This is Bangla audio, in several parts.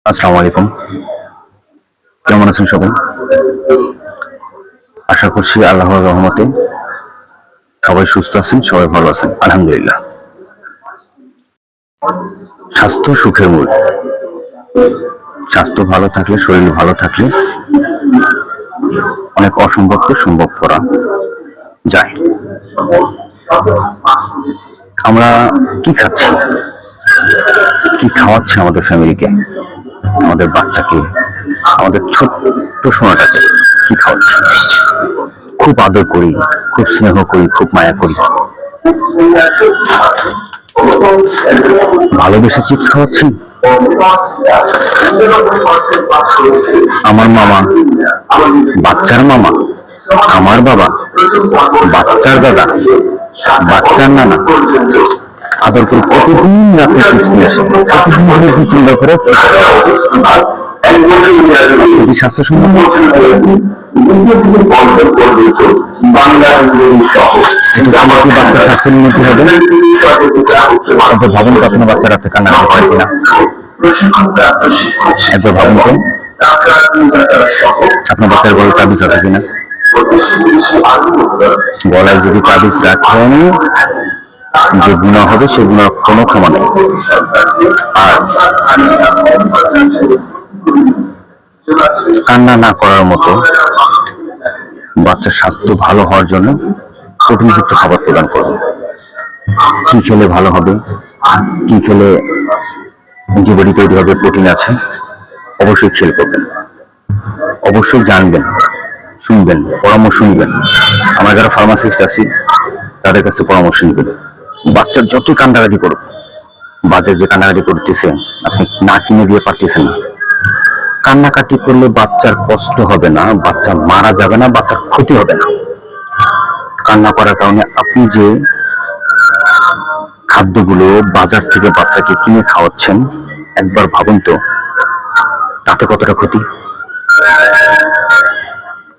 আসসালামু আলাইকুম। কেমন আছেন সবাই? আশা করছি আল্লাহর রহমতে সবাই সুস্থ আছেন, সবাই ভালো আছেন, আলহামদুলিল্লাহ। স্বাস্থ্য সুখের মূল। স্বাস্থ্য ভালো থাকলে, শরীর ভালো থাকলে অনেক অসম্ভবকে সম্ভব করা যায়। আমরা কি খাচ্ছি, কি খাওয়াচ্ছি আমাদের ফ্যামিলিকে, আমাদের বাচ্চাকে, আমাদের ছোট্ট সোনাটাকে কি খাওয়াচ্ছি? খুব আদর করি, খুব স্নেহ করি, খুব মায়া করি, ভালোবেসে চিপস খাওয়াচ্ছি। আমার মামা বাচ্চার মামা, আমার বাবা বাচ্চার দাদা, বাচ্চার নানা আদর করে প্রতিদিন রাতে চিপস নিয়ে আসে, প্রতিদিন দু তিনবার করে। স্বাস্থ্যসম্মত বাচ্চার স্বাস্থ্যের উন্নতি হবে। একবার ভাবুন তো আপনার বাচ্চা রাতে কান্না করতে পারে কিনা, একবার ভাবুন তো আপনার বাচ্চার গলায় তাবিজ আছে কিনা। গলায় যদি তাবিজ রাখেন, যে গুনাহ হবে সে গুনার কোনো ক্ষমা নেই। আর কান্না না করার মতো বাচ্চার স্বাস্থ্য ভালো হওয়ার জন্য প্রোটিনযুক্ত খাবার প্রদান করুন। কি খেলে ভালো হবে, কি খেলে অ্যান্টিবডি তৈরি হবে, প্রোটিন আছে, অবশ্যই খেয়াল করবেন, অবশ্যই জানবেন, শুনবেন, পরামর্শ নিবেন। আমরা যারা ফার্মাসিস্ট আছি তাদের কাছে পরামর্শ নিবেন। বাচ্চার যতই কান্নাকাটি করুক, বাজারে যে কান্নাকাটি করতেছে আপনি না কিনে দিয়ে পারতেছেন না, কান্নাকাটি করলে বাচ্চার কষ্ট হবে না, বাচ্চা মারা যাবে না, বাচ্চার ক্ষতি হবে না। কান্না করার কারণে আপনি যে খাদ্যগুলো বাজার থেকে বাচ্চাকে কিনে খাওয়াচ্ছেন, একবার ভাবুন তো তাতে কতটা ক্ষতি।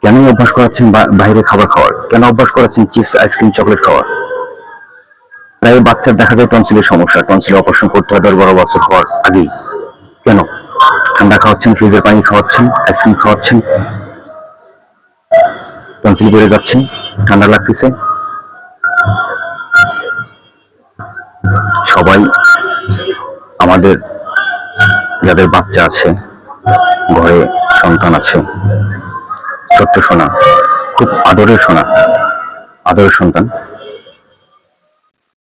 কেন অভ্যাস করাচ্ছেন বাইরে খাবার খাওয়ার, কেন অভ্যাস করাচ্ছেন চিপস, আইসক্রিম, চকলেট খাওয়ার? প্রায় বাচ্চার দেখা যায় টনসিলের সমস্যা, টনসিল অপারেশন করতে হয় 10-12 বছর হওয়ার আগেই। কেন? ঠান্ডা খাওয়াচ্ছেন, ফ্রিজের পানি খাওয়াচ্ছেন, আইসক্রিম খাওয়াচ্ছেন, টনসিল বেড়ে যাচ্ছে, ঠান্ডা লাগতেছে। সবাই আমাদের যাদের বাচ্চা আছে, ঘরে সন্তান আছে, ছোট্ট সোনা, খুব আদরের সোনা, আদরের সন্তান,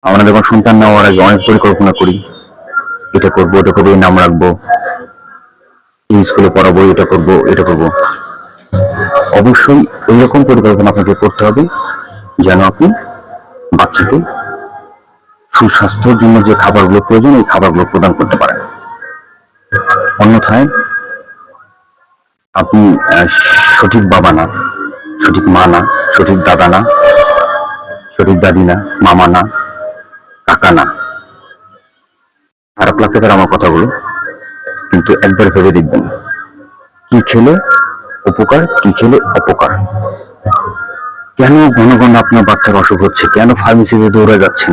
আমরা যখন সন্তান নেওয়ার আগে অনেক পরিকল্পনা করি, এটা করবো, ওটা করবো, এই নাম রাখবো, এই স্কুলে পড়াবো, এটা করবো, এটা করবো। অবশ্যই এইরকম পরিকল্পনা আপনাকে করতে হবে যেন আপনি বাচ্চাকে সুস্বাস্থ্যের জন্য যে খাবারগুলো প্রয়োজন এই খাবারগুলো প্রদান করতে পারেন। অন্যথায় আপনি সঠিক বাবা না, সঠিক মা না, সঠিক দাদা না, সঠিক দাদি না, মামা না, কাকা না। খারাপ লাগতে পারে আমার কথাগুলো, কিন্তু একবার ভেবে দেখবেন কি খেলে উপকার, কি খেলে অপকার। কেন ঘন ঘন আপনার বাচ্চার অসুখ হচ্ছে, কেন ফার্মেসিতে দৌড়ে যাচ্ছেন,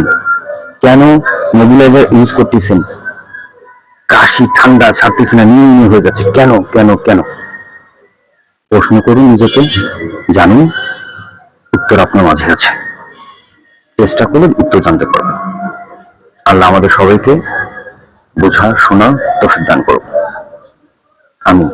কেন নেবুলাইজার ইউজ করতেছেন, কাশি ঠান্ডা ছাড়তেছে না, নিয়ে হয়ে যাচ্ছে, কেন কেন কেন? প্রশ্ন করুন নিজেকে, জানুন উত্তর আপনার মাঝে আছে, চেষ্টা করলে উত্তর জানতে পারবেন। আল্লাহ আমাদের সবাইকে বোঝা শোনা তৌফিক দান করুন, আমিন।